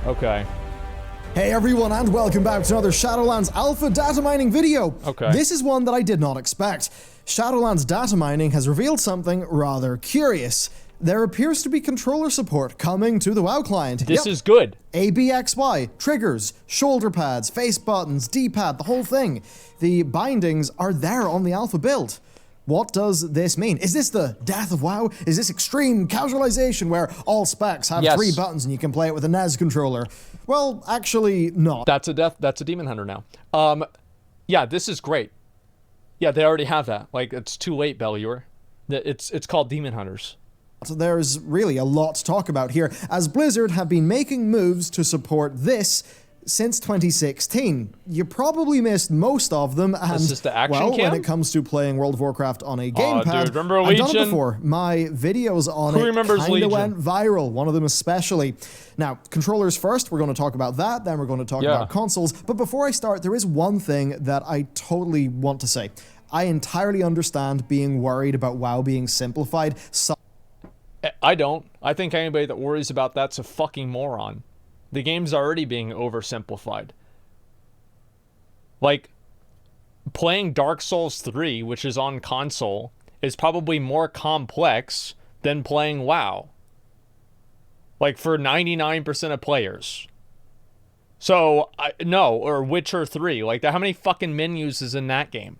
Okay. Hey everyone, and welcome back to another Shadowlands alpha data mining video. Okay. This is one that I did not expect. Shadowlands data mining has revealed something rather curious. There appears to be controller support coming to the WoW client. This is good. ABXY, triggers, shoulder pads, face buttons, D-pad, the whole thing. The bindings are there on the alpha build. What does this mean? Is this the death of WoW? Is this extreme casualization where all specs have 3 buttons and you can play it with a NES controller? Well, actually not. That's a Demon Hunter now. Yeah, this is great. Yeah, they already have that. Like, it's too late, Bellular. It's called Demon Hunters. So there's really a lot to talk about here, as Blizzard have been making moves to support this since 2016. You probably missed most of them, and this is the action well, cam? when it comes to playing World of Warcraft on a gamepad, dude, remember I've done it Legion? before. My videos on Who it remembers kind of Legion? went viral, one of them especially. Now, controllers first, we're going to talk about that, then we're going to talk about consoles, but before I start, there is one thing that I totally want to say. I entirely understand being worried about WoW being simplified. I don't. I think anybody that worries about that's a fucking moron. The game's already being oversimplified. Like, playing Dark Souls 3, which is on console, is probably more complex than playing WoW. Like, for 99% of players. So, no, or Witcher 3. Like, how many fucking menus is in that game?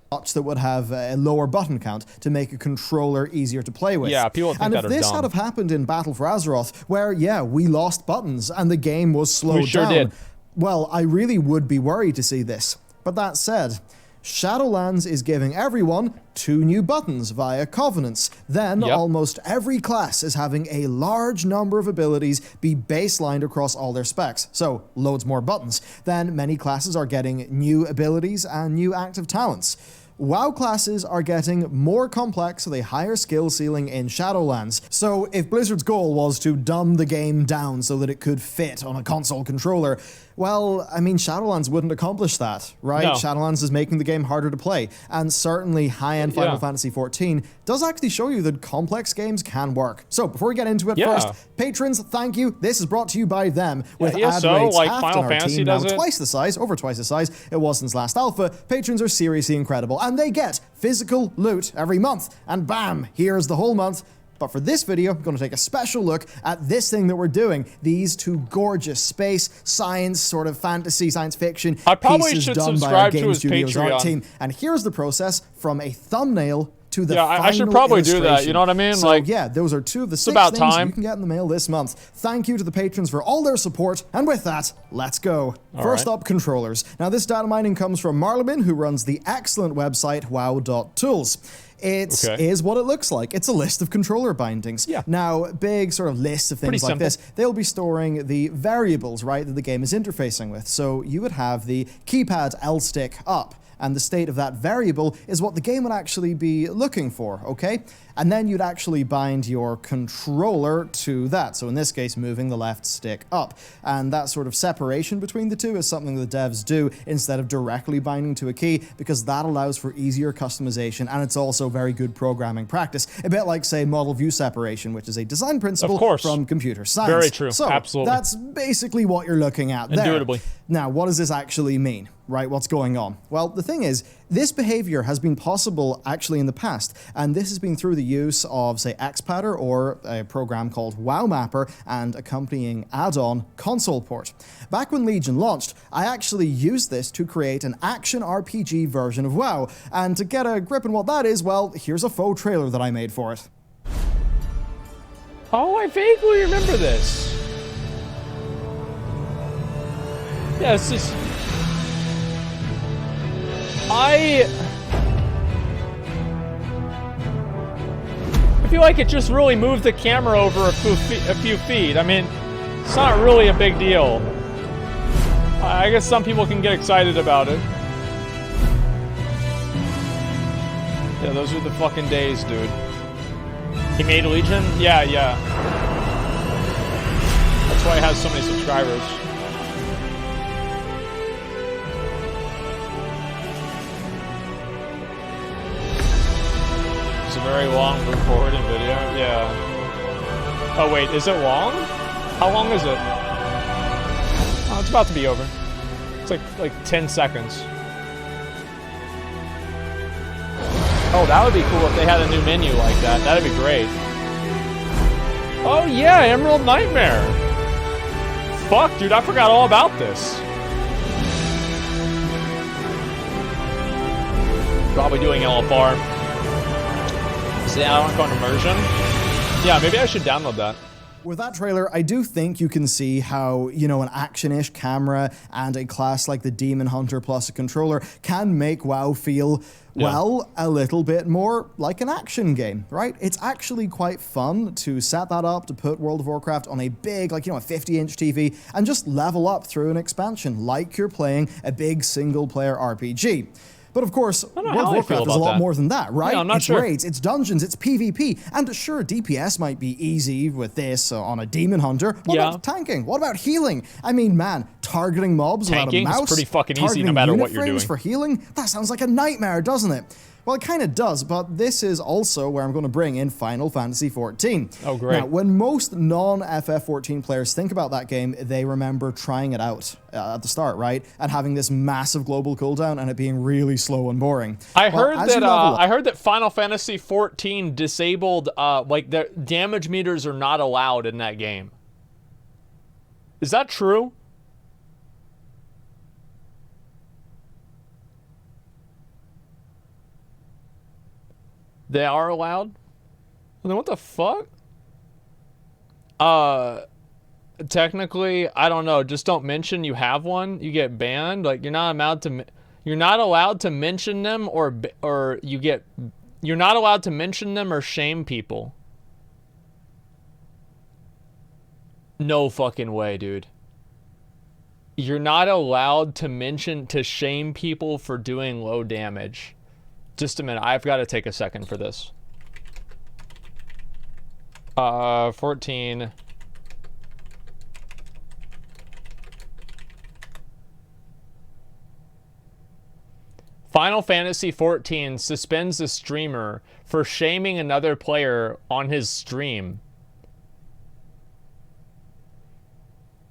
That would have a lower button count to make a controller easier to play with. Yeah, people think that are dumb. And if this had have happened in Battle for Azeroth, where, yeah, we lost buttons and the game was slowed We sure down, did. well, I really would be worried to see this. But that said, Shadowlands is giving everyone 2 new buttons via Covenants. Then almost every class is having a large number of abilities be baselined across all their specs. So, loads more buttons. Then many classes are getting new abilities and new active talents. WoW classes are getting more complex with a higher skill ceiling in Shadowlands. So if Blizzard's goal was to dumb the game down so that it could fit on a console controller, well, I mean, Shadowlands wouldn't accomplish that, right? No. Shadowlands is making the game harder to play, and certainly high-end Final Fantasy XIV does actually show you that complex games can work. So before we get into it, first, patrons, thank you. This is brought to you by them, with ad rates like halved Final on our Fantasy team, now does it? over twice the size it was since last alpha. Patrons are seriously incredible, and they get physical loot every month, and bam, here's the whole month. But for this video, I'm going to take a special look at this thing that we're doing. These 2 gorgeous space, science, sort of fantasy, science fiction I probably pieces should done by our subscribe to Game his Studios art Patreon. team. And here's the process from a thumbnail to the Yeah, I should probably do that, you know what I mean? So like, yeah, those are 2 of the 6 about things time. you can get in the mail this month. Thank you to the patrons for all their support, and with that, let's go. First up, controllers. Now this data mining comes from Marleman, who runs the excellent website wow.tools. It is what it looks like. It's a list of controller bindings. Yeah. Now, big sort of list of things like this. They'll be storing the variables, right, that the game is interfacing with. So you would have the keypad L stick up, and the state of that variable is what the game would actually be looking for, okay? And then you'd actually bind your controller to that. So in this case, moving the left stick up. And that sort of separation between the 2 is something the devs do instead of directly binding to a key, because that allows for easier customization, and it's also very good programming practice. A bit like, say, model view separation, which is a design principle from computer science. Very true. So absolutely. That's basically what you're looking at there. Indubitably. Now, what does this actually mean? Right, what's going on? Well, the thing is, this behavior has been possible actually in the past, and this has been through the use of, say, XPadder or a program called WoWmapper and accompanying add-on console port. Back when Legion launched, I actually used this to create an action RPG version of WoW, and to get a grip on what that is, well, here's a faux trailer that I made for it. Oh, I vaguely remember this. Yeah, it's just... I feel like it just really moved the camera over a few feet. I mean, it's not really a big deal. I guess some people can get excited about it. Yeah, those are the fucking days, dude. He made Legion? Yeah. That's why he has so many subscribers. It's a very long recording video. Yeah. Oh wait, is it long? How long is it? Oh, it's about to be over. It's like 10 seconds. Oh, that would be cool if they had a new menu like that. That'd be great. Oh yeah, Emerald Nightmare. Fuck, dude, I forgot all about this. Probably doing LFR. See, I don't go on immersion. Yeah, maybe I should download that. With that trailer, I do think you can see how, you know, an action-ish camera and a class like the Demon Hunter plus a controller can make WoW feel, well, a little bit more like an action game, right? It's actually quite fun to set that up, to put World of Warcraft on a big, like, you know, a 50-inch TV and just level up through an expansion like you're playing a big single-player RPG. But of course, World of Warcraft is a lot more than that, right? Yeah, I'm not sure. It's raids, it's dungeons, it's PvP. And sure, DPS might be easy with this on a Demon Hunter. What about tanking? What about healing? I mean, man, targeting mobs without a mouse, is pretty fucking easy no matter what you're doing. For healing? That sounds like a nightmare, doesn't it? Well, it kind of does, but this is also where I'm going to bring in Final Fantasy XIV. Oh, great. Now, when most non-FF14 players think about that game, they remember trying it out at the start, right? And having this massive global cooldown and it being really slow and boring. I heard that Final Fantasy XIV disabled, like, the damage meters are not allowed in that game. Is that true? They are allowed? Well, then what the fuck? Technically, I don't know. Just don't mention you have one. You get banned. Like, you're not allowed to mention them you're not allowed to mention them or shame people. No fucking way, dude. You're not allowed to shame people for doing low damage. Just a minute, I've got to take a second for this. 14. Final Fantasy XIV suspends a streamer for shaming another player on his stream.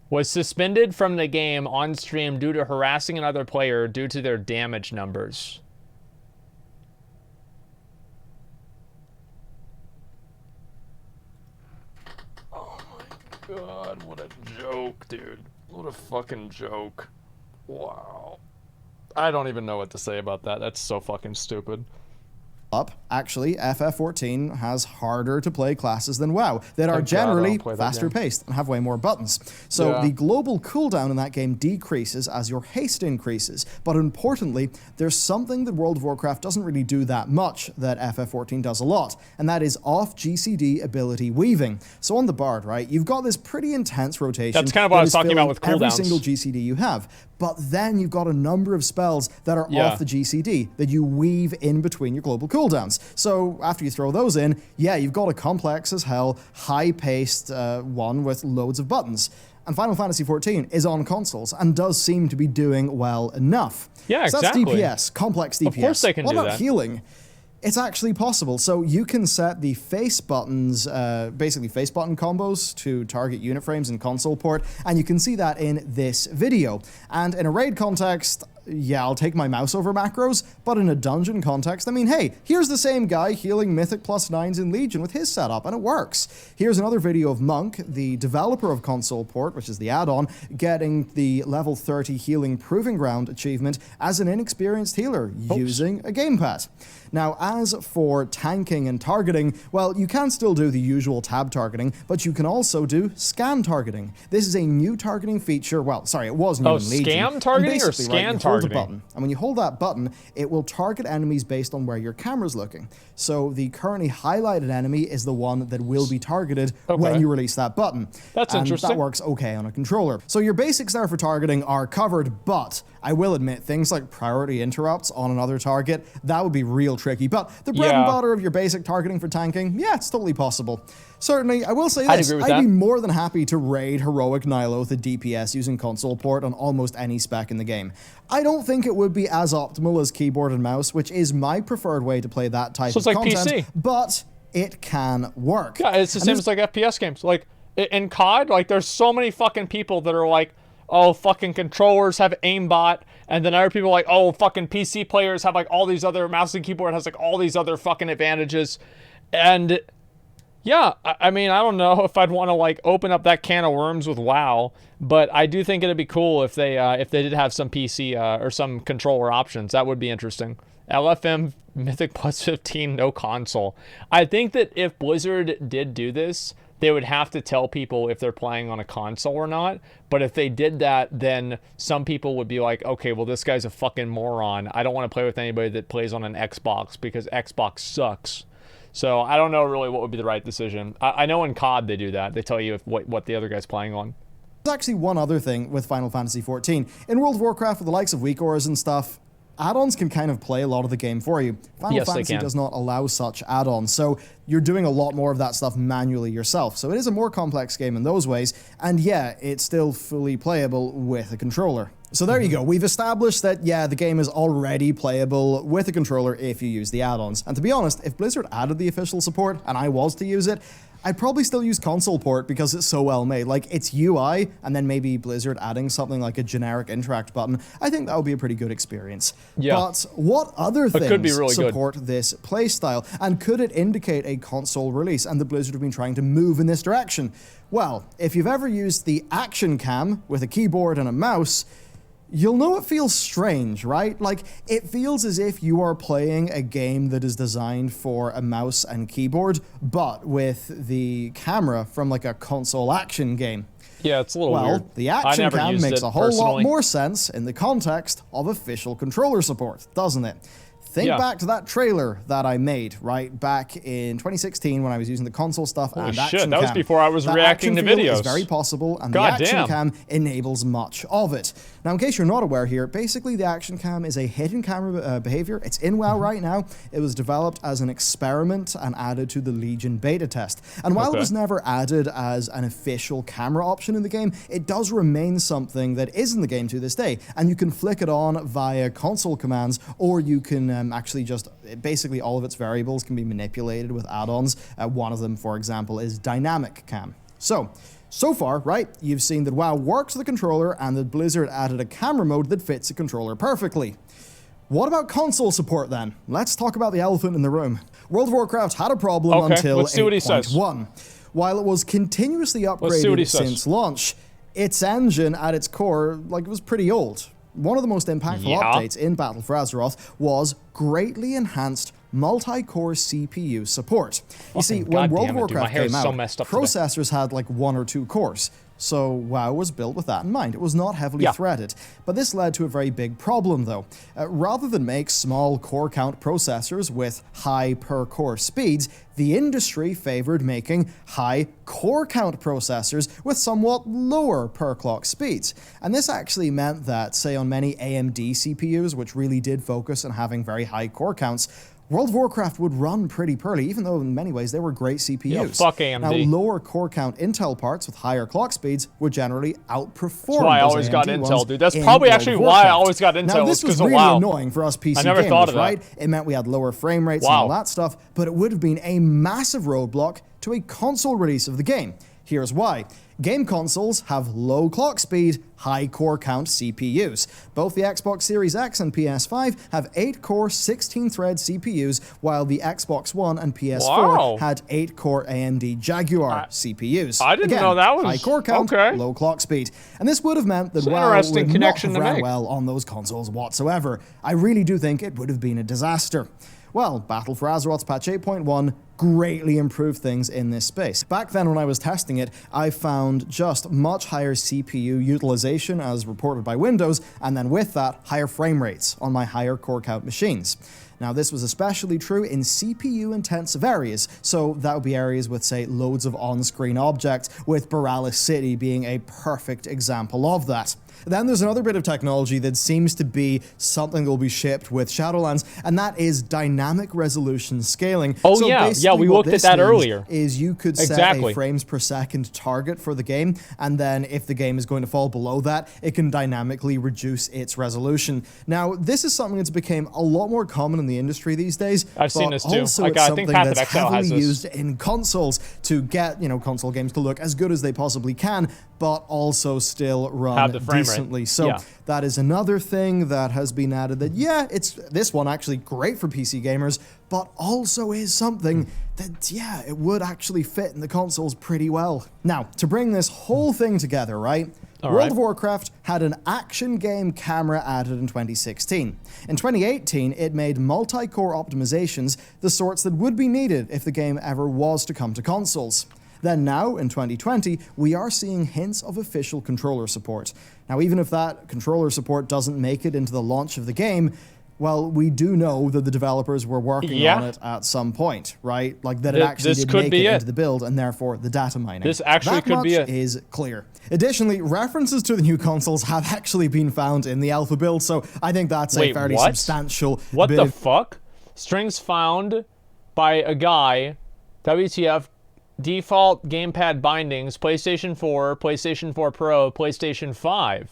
Was suspended from the game on stream due to harassing another player due to their damage numbers. God, what a joke, dude. What a fucking joke. Wow. I don't even know what to say about that. That's so fucking stupid. Actually, FF14 has harder to play classes than WoW that are generally faster paced and have way more buttons. So the global cooldown in that game decreases as your haste increases. But importantly, there's something that World of Warcraft doesn't really do that much that FF14 does a lot, and that is off GCD ability weaving. So on the Bard, right, you've got this pretty intense rotation. That's kind of what I was talking about with cooldowns. Every single GCD you have. But then you've got a number of spells that are off the GCD that you weave in between your global cooldowns. So after you throw those in, you've got a complex as hell, high-paced one with loads of buttons. And Final Fantasy XIV is on consoles and does seem to be doing well enough. Yeah, So exactly. that's DPS, complex DPS. Of course they can do that. What about healing? It's actually possible. So you can set the face buttons, basically face button combos to target unit frames in console port, and you can see that in this video. And in a raid context, I'll take my mouse over macros, but in a dungeon context, I mean, hey, here's the same guy healing Mythic +9s in Legion with his setup, and it works. Here's another video of Monk, the developer of Console Port, which is the add-on, getting the level 30 Healing Proving Ground achievement as an inexperienced healer using a gamepad. Now, as for tanking and targeting, well, you can still do the usual tab targeting, but you can also do scan targeting. This is a new targeting feature. Well, sorry, it was new in Legion. Scam targeting or scan targeting? Button, and when you hold that button, it will target enemies based on where your camera's looking. So the currently highlighted enemy is the one that will be targeted when you release that button. That's interesting. That works okay on a controller. So your basics there for targeting are covered, but I will admit things like priority interrupts on another target, that would be real tricky. But the bread and butter of your basic targeting for tanking, it's totally possible. Certainly, I will say this, I'd be more than happy to raid Heroic Nyloth at DPS using console port on almost any spec in the game. I don't think it would be as optimal as keyboard and mouse, which is my preferred way to play that type of content, PC. But it can work. Yeah, it's the same as like FPS games. Like, in COD, like, there's so many fucking people that are like, oh, fucking controllers have aimbot, and then other people are like, oh, fucking PC players have like all these other, mouse and keyboard has like all these other fucking advantages. And yeah, I mean, I don't know if I'd want to like open up that can of worms with WoW, but I do think it'd be cool if they did have some PC or some controller options. That would be interesting. LFM Mythic plus 15, no console. I think that if Blizzard did do this, they would have to tell people if they're playing on a console or not. But if they did that, then some people would be like, okay, well, this guy's a fucking moron. I don't want to play with anybody that plays on an Xbox because Xbox sucks. So I don't know really what would be the right decision. I know in COD they do that. They tell you what the other guy's playing on. There's actually one other thing with Final Fantasy XIV. In World of Warcraft, with the likes of weak auras and stuff, add-ons can kind of play a lot of the game for you. Final Fantasy does not allow such add-ons, so you're doing a lot more of that stuff manually yourself. So it is a more complex game in those ways, and yeah, it's still fully playable with a controller. So there you go, we've established that, yeah, the game is already playable with a controller if you use the add-ons. And to be honest, if Blizzard added the official support, and I was to use it, I'd probably still use console port because it's so well made. Like, it's UI, and then maybe Blizzard adding something like a generic interact button. I think that would be a pretty good experience. Yeah. But what other things could be really support this playstyle? And could it indicate a console release? And the Blizzard have been trying to move in this direction. Well, if you've ever used the action cam with a keyboard and a mouse, you'll know it feels strange, right? Like, it feels as if you are playing a game that is designed for a mouse and keyboard, but with the camera from like a console action game. Yeah, it's a little weird. Well, the action cam makes a whole lot more sense in the context of official controller support, doesn't it? Think back to that trailer that I made, right, back in 2016 when I was using the console stuff and action cam. That was before I was reacting to videos. Is very possible, and the action cam enables much of it. Now, in case you're not aware here, basically the action cam is a hidden camera behavior. It's in WoW right now. It was developed as an experiment and added to the Legion beta test. And while it was never added as an official camera option in the game, it does remain something that is in the game to this day. And you can flick it on via console commands, or you can actually just, basically all of its variables can be manipulated with add-ons. One of them, for example, is dynamic cam. So far, right, you've seen that WoW works with the controller and that Blizzard added a camera mode that fits a controller perfectly. What about console support then? Let's talk about the elephant in the room. World of Warcraft had a problem until 8.1. While it was continuously upgraded since launch, its engine at its core, like, it was pretty old. One of the most impactful updates in Battle for Azeroth was greatly enhanced multi-core CPU support. You see, when World of Warcraft came out, processors had like 1 or 2 cores. So WoW was built with that in mind. It was not heavily threaded. But this led to a very big problem, though. Rather than make small core count processors with high per-core speeds, the industry favored making high core count processors with somewhat lower per-clock speeds. And this actually meant that, say, on many AMD CPUs, which really did focus on having very high core counts, World of Warcraft would run pretty poorly, even though in many ways they were great CPUs. Yeah, fuck AMD. Now, lower core count Intel parts with higher clock speeds would generally outperform. That's why I always got Intel, dude. That's probably actually why I always got Intel. Now, this was really annoying for us PC gamers, right? It meant we had lower frame rates and all that stuff, but it would have been a massive roadblock to a console release of the game. Here's why. Game consoles have low clock speed, high core count CPUs. Both the Xbox Series X and PS5 have 8-core, 16-thread CPUs, while the Xbox One and PS4 had 8-core AMD Jaguar CPUs. I didn't know that was high core count, low clock speed. And this would have meant that WoW would not have ran well on those consoles whatsoever. I really do think it would have been a disaster. Well, Battle for Azeroth's patch 8.1 greatly improved things in this space. Back then when I was testing it, I found just much higher CPU utilization as reported by Windows, and then with that, higher frame rates on my higher core count machines. Now, this was especially true in CPU-intensive areas, so that would be areas with, say, loads of on-screen objects, with Borealis City being a perfect example of that. Then there's another bit of technology that seems to be something that will be shipped with Shadowlands, and that is dynamic resolution scaling. Oh, so basically we what looked at this that means earlier. is you could set Exactly. a frames per second target for the game, and then if the game is going to fall below that, it can dynamically reduce its resolution. Now, this is something that's become a lot more common in the industry these days. I've seen this too. Also, Like, it's I something think Path of that's Exile has heavily this. used in consoles to get, console games to look as good as they possibly can, but also still run Have the frame rate. decently. So Yeah. that is another thing that has been added that, it's this one actually great for PC gamers, but also is something that, it would actually fit in the consoles pretty well. Now, to bring this whole thing together, right? World of Warcraft had an action game camera added in 2016. In 2018, it made multi-core optimizations, the sorts that would be needed if the game ever was to come to consoles. Then now, in 2020, we are seeing hints of official controller support. Now, even if that controller support doesn't make it into the launch of the game, well, we do know that the developers were working on it at some point, right? Like that it actually did make it into the build, and therefore the data mining. This actually could be it. That much is clear. Additionally, references to the new consoles have actually been found in the alpha build, so I think that's a fairly substantial What bit the fuck? Strings found by a guy, WTF, default gamepad bindings, PlayStation 4, PlayStation 4 Pro, PlayStation 5.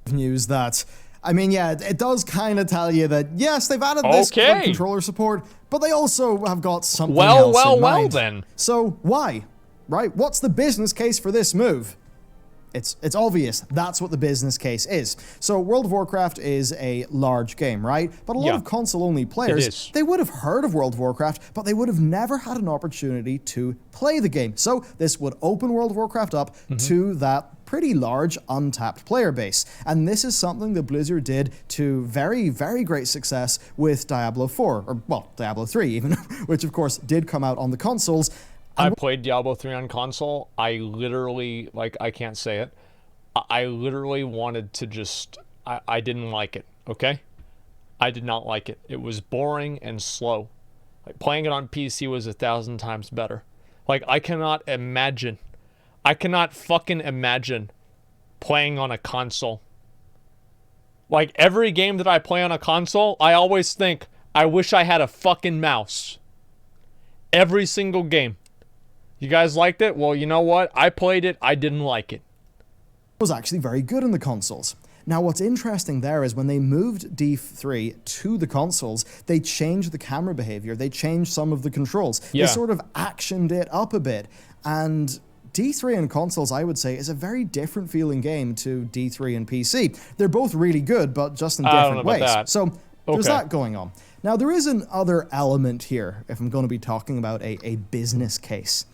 News that, it does kind of tell you that, yes, they've added this controller support, but they also have got something else in mind. Then. So why? Right? What's the business case for this move? It's obvious. That's what the business case is. So World of Warcraft is a large game, right? But a lot of console-only players, they would have heard of World of Warcraft, but they would have never had an opportunity to play the game. So this would open World of Warcraft up to that pretty large untapped player base. And this is something that Blizzard did to very, very great success with Diablo 4, or, well, Diablo 3 even, which of course did come out on the consoles. I played Diablo 3 on console. I literally, I can't say it. I literally wanted to just, I didn't like it, okay? I did not like it. It was boring and slow. Like, playing it on PC was 1,000 times better. Like, I cannot fucking imagine playing on a console. Like, every game that I play on a console, I always think, I wish I had a fucking mouse. Every single game. You guys liked it? Well, you know what? I played it. I didn't like it. It was actually very good in the consoles. Now, what's interesting there is when they moved D3 to the consoles, they changed the camera behavior. They changed some of the controls. They sort of actioned it up a bit. And D3 and consoles, I would say, is a very different feeling game to D3 and PC. They're both really good, but just in different ways. So there's that going on. Now, there is another element here, if I'm going to be talking about a business case.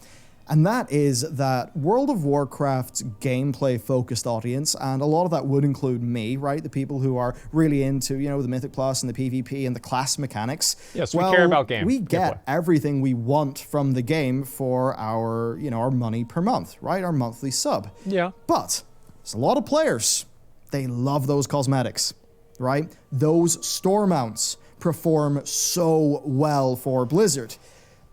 And that is that World of Warcraft's gameplay-focused audience, and a lot of that would include me, right? The people who are really into, the Mythic Plus and the PvP and the class mechanics. Yes, we care about gameplay. We get everything we want from the game for our, our money per month, right? Our monthly sub. Yeah. But there's a lot of players. They love those cosmetics, right? Those store mounts perform so well for Blizzard.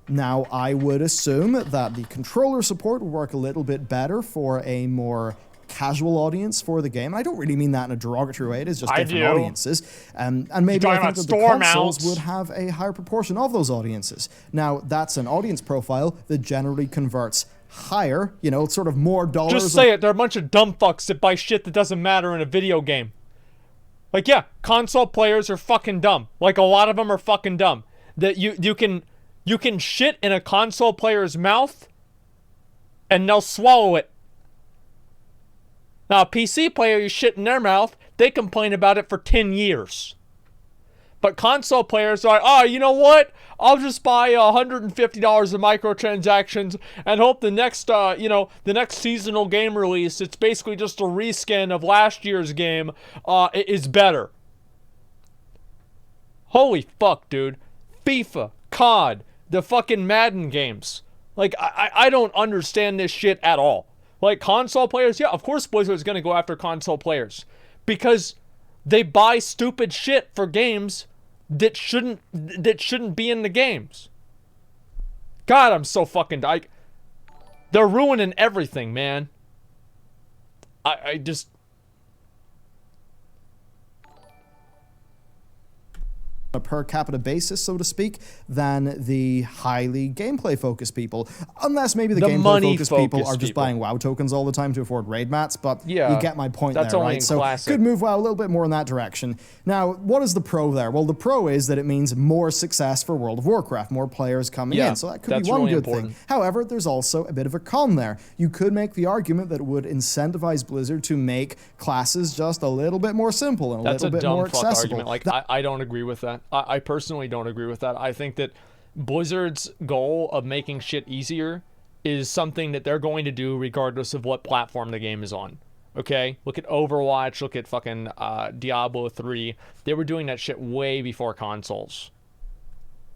Now, I would assume that the controller support would work a little bit better for a more casual audience for the game. I don't really mean that in a derogatory way. It is just different audiences. And maybe I think that the consoles would have a higher proportion of those audiences. Now, that's an audience profile that generally converts higher, sort of more dollars. Just say it. They're a bunch of dumb fucks that buy shit that doesn't matter in a video game. Like, yeah, console players are fucking dumb. Like, a lot of them are fucking dumb. That you can shit in a console player's mouth and they'll swallow it. Now, a PC player, you shit in their mouth, they complain about it for 10 years. But console players are like, oh, you know what? I'll just buy $150 of microtransactions and hope the next, the next seasonal game release, it's basically just a reskin of last year's game, is better. Holy fuck, dude. FIFA, COD, the fucking Madden games. Like, I don't understand this shit at all. Like, console players, yeah, of course Blizzard's gonna go after console players. Because they buy stupid shit for games that shouldn't be in the games. God, I'm so fucking... they're ruining everything, man. I just... a per capita basis, so to speak, than the highly gameplay-focused people. Unless maybe the gameplay-focused people are just buying WoW tokens all the time to afford raid mats, but you get my point there, right? So could move WoW a little bit more in that direction. Now, what is the pro there? Well, the pro is that it means more success for World of Warcraft, more players coming in, so that could be one good thing. However, there's also a bit of a con there. You could make the argument that it would incentivize Blizzard to make classes just a little bit more simple and a little bit more accessible. Argument. Like, I don't agree with that. I personally don't agree with that. I think that Blizzard's goal of making shit easier is something that they're going to do regardless of what platform the game is on. Okay? Look at Overwatch, look at fucking Diablo 3. They were doing that shit way before consoles.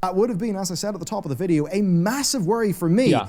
That would have been, as I said at the top of the video, a massive worry for me. Yeah.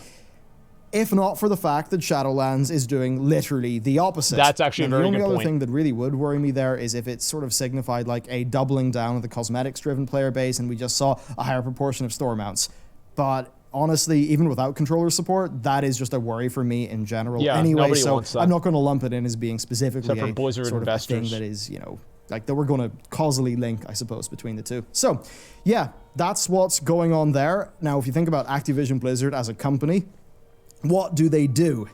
If not for the fact that Shadowlands is doing literally the opposite. That's actually a very good point. The only other thing that really would worry me there is if it sort of signified like a doubling down of the cosmetics-driven player base and we just saw a higher proportion of store mounts. But honestly, even without controller support, that is just a worry for me in general. Yeah, anyway, so I'm not going to lump it in as being specifically a Blizzard sort of a thing that is, you know, like that we're going to causally link, I suppose, between the two. So, yeah, that's what's going on there. Now, if you think about Activision Blizzard as a company, what do?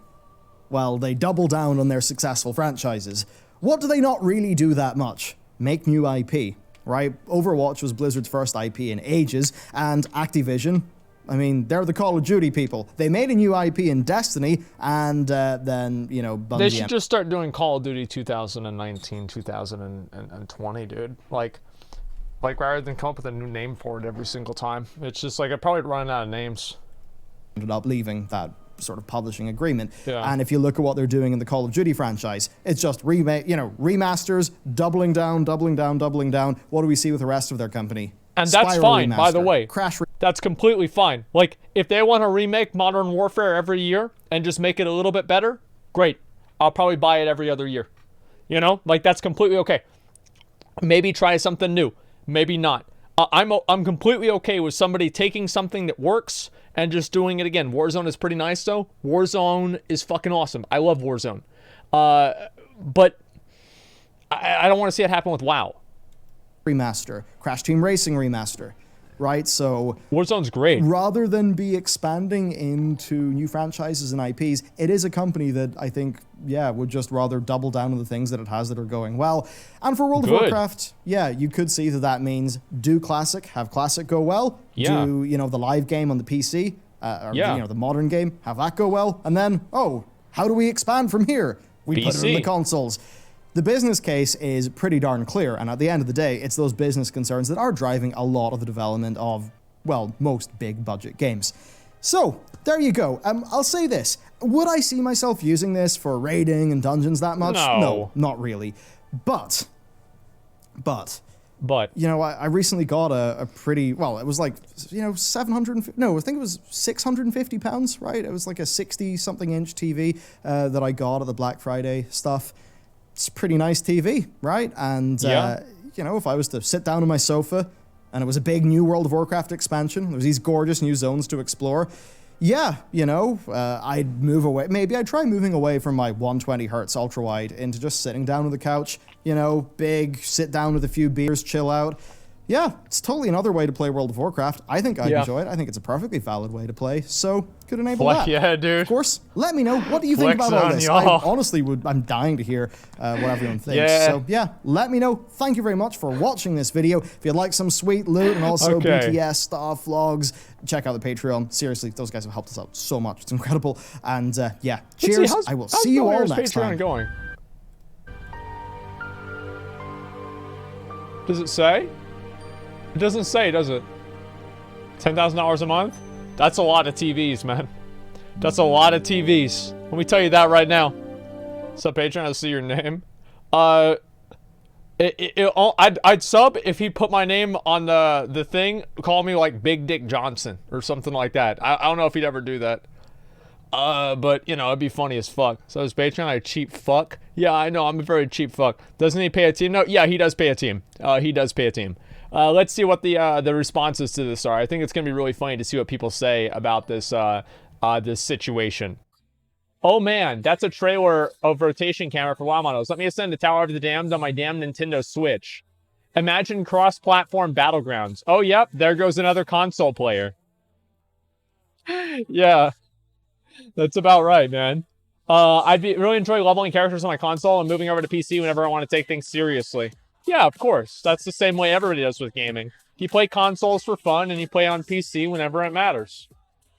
Well, they double down on their successful franchises. What do they not really do that much? Make new IP, right? Overwatch was Blizzard's first IP in ages, and Activision, I mean, they're the Call of Duty people. They made a new IP in Destiny, and then, you know, they should just start doing Call of Duty 2019, 2020, dude. Like rather than come up with a new name for it every single time. It's just like, I'd probably run out of names. Ended up leaving that sort of publishing agreement. Yeah. And if you look at what they're doing in the Call of Duty franchise, it's just remasters, doubling down. What do we see with the rest of their company? And that's fine, by the way. That's completely fine. Like, if they want to remake Modern Warfare every year and just make it a little bit better, great. I'll probably buy it every other year. You know? Like, that's completely okay. Maybe try something new. Maybe not. I'm completely okay with somebody taking something that works and just doing it again. Warzone is pretty nice, though. Warzone is fucking awesome. I love Warzone. But I don't want to see it happen with WoW. Remaster. Crash Team Racing remaster. Right? So Warzone's great. Rather than be expanding into new franchises and IPs, it is a company that I think, would just rather double down on the things that it has that are going well. And for World of Warcraft, you could see that means do Classic, have Classic go well. Yeah. Do, the live game on the PC, the modern game, have that go well. And then, how do we expand from here? We put it in the consoles. The business case is pretty darn clear, and at the end of the day, it's those business concerns that are driving a lot of the development of, well, most big budget games. So, there you go. I'll say this. Would I see myself using this for raiding and dungeons that much? No, not really. But, I recently got a pretty, well, it was like, 750, no, I think it was £650, right? It was like a 60-something inch TV that I got at the Black Friday stuff. It's pretty nice TV, right? And, if I was to sit down on my sofa and it was a big new World of Warcraft expansion, there was these gorgeous new zones to explore, I'd move away. Maybe I'd try moving away from my 120 hertz ultra wide into just sitting down on the couch, big, sit down with a few beers, chill out. Yeah, it's totally another way to play World of Warcraft. I think I'd enjoy it. I think it's a perfectly valid way to play, so could enable that. Yeah, dude. Of course, let me know. What do you think about all this? I honestly I'm dying to hear what everyone thinks. So, let me know. Thank you very much for watching this video. If you'd like some sweet loot and also BTS stuff, vlogs, check out the Patreon. Seriously, those guys have helped us out so much. It's incredible. And, cheers. I will see you all next time. Going? Does it say? It doesn't say, does it? $10,000 a month? That's a lot of TVs, man. That's a lot of TVs. Let me tell you that right now. What's up, Patreon? I see your name. I'd sub if he put my name on the thing. Call me like Big Dick Johnson or something like that. I don't know if he'd ever do that. But it'd be funny as fuck. So is Patreon a cheap fuck? Yeah, I know. I'm a very cheap fuck. Doesn't he pay a team? No, yeah, he does pay a team. He does pay a team. Let's see what the responses to this are. I think it's gonna be really funny to see what people say about this this situation. Oh man, that's a trailer of rotation camera for WoW models. Let me ascend the Tower of the Damned on my damn Nintendo Switch. Imagine cross-platform battlegrounds. Oh, yep, there goes another console player. Yeah, that's about right, man. I'd really enjoy leveling characters on my console and moving over to PC whenever I want to take things seriously. Yeah, of course. That's the same way everybody does with gaming. You play consoles for fun, and you play on PC whenever it matters.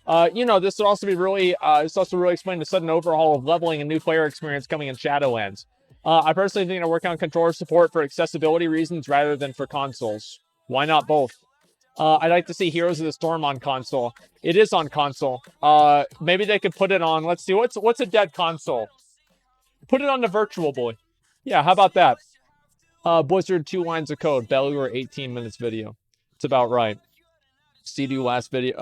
This would also be really, explain the sudden overhaul of leveling and new player experience coming in Shadowlands. I personally think they're working on controller support for accessibility reasons rather than for consoles. Why not both? I'd like to see Heroes of the Storm on console. It is on console. Maybe they could put it on, let's see, what's a dead console? Put it on the Virtual Boy. Yeah, how about that? Blizzard, 2 lines of code. Bellular, 18 minutes video. It's about right. CD last video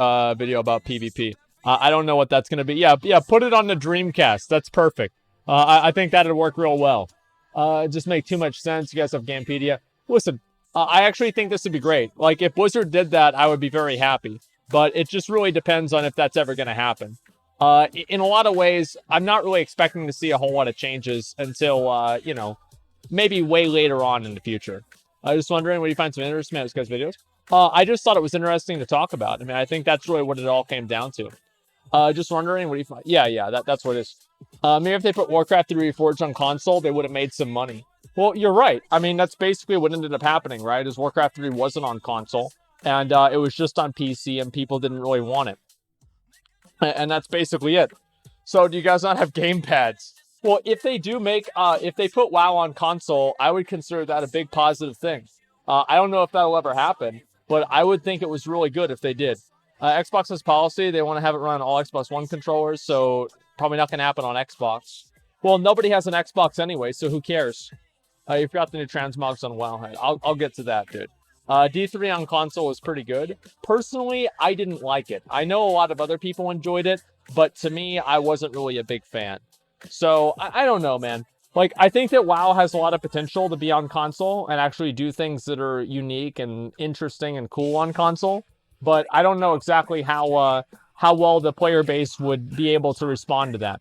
about PvP. I don't know what that's going to be. Yeah, put it on the Dreamcast. That's perfect. I think that'd work real well. It just make too much sense. You guys have Gamepedia. Listen, I actually think this would be great. Like, if Blizzard did that, I would be very happy. But it just really depends on if that's ever going to happen. In a lot of ways, I'm not really expecting to see a whole lot of changes until, maybe way later on in the future. I was just wondering, what do you find some interesting in this guy's videos? I just thought it was interesting to talk about. I mean, I think that's really what it all came down to. Just wondering, what do you find? Yeah, that's what it is. Maybe if they put Warcraft 3 Reforged on console, they would have made some money. Well, you're right. I mean, that's basically what ended up happening, right? Is Warcraft 3 wasn't on console, and it was just on PC, and people didn't really want it. And that's basically it. So, do you guys not have gamepads? Well, if they do if they put WoW on console, I would consider that a big positive thing. I don't know if that'll ever happen, but I would think it was really good if they did. Xbox's policy, they want to have it run on all Xbox One controllers, so probably not going to happen on Xbox. Well, nobody has an Xbox anyway, so who cares? You forgot the new transmogs on WoW. I'll get to that, dude. D3 on console was pretty good. Personally, I didn't like it. I know a lot of other people enjoyed it, but to me, I wasn't really a big fan. So, I don't know, man. Like, I think that WoW has a lot of potential to be on console and actually do things that are unique and interesting and cool on console. But I don't know exactly how well the player base would be able to respond to that.